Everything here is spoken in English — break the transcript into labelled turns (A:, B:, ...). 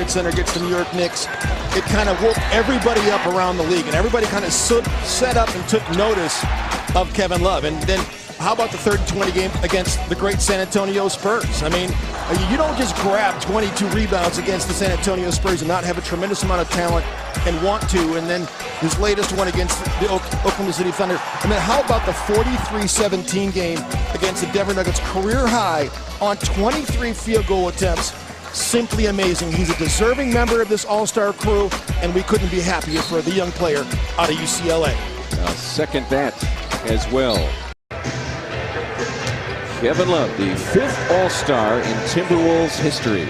A: Market Center against the New York Knicks, it kind of woke everybody up around the league, and everybody kind of set up and took notice of Kevin Love. And then how about the 3rd-and-20 game against the great San Antonio Spurs? I mean, you don't just grab 22 rebounds against the San Antonio Spurs and not have a tremendous amount of talent and want to. And then his latest one against the Oklahoma City Thunder. And then how about the 43-17 game against the Denver Nuggets, career high on 23 field goal attempts? Simply amazing. He's a deserving member of this all-star crew, and we couldn't be happier for the young player out of UCLA.
B: I'll second that as well. Kevin Love, the 5th All-Star in Timberwolves history.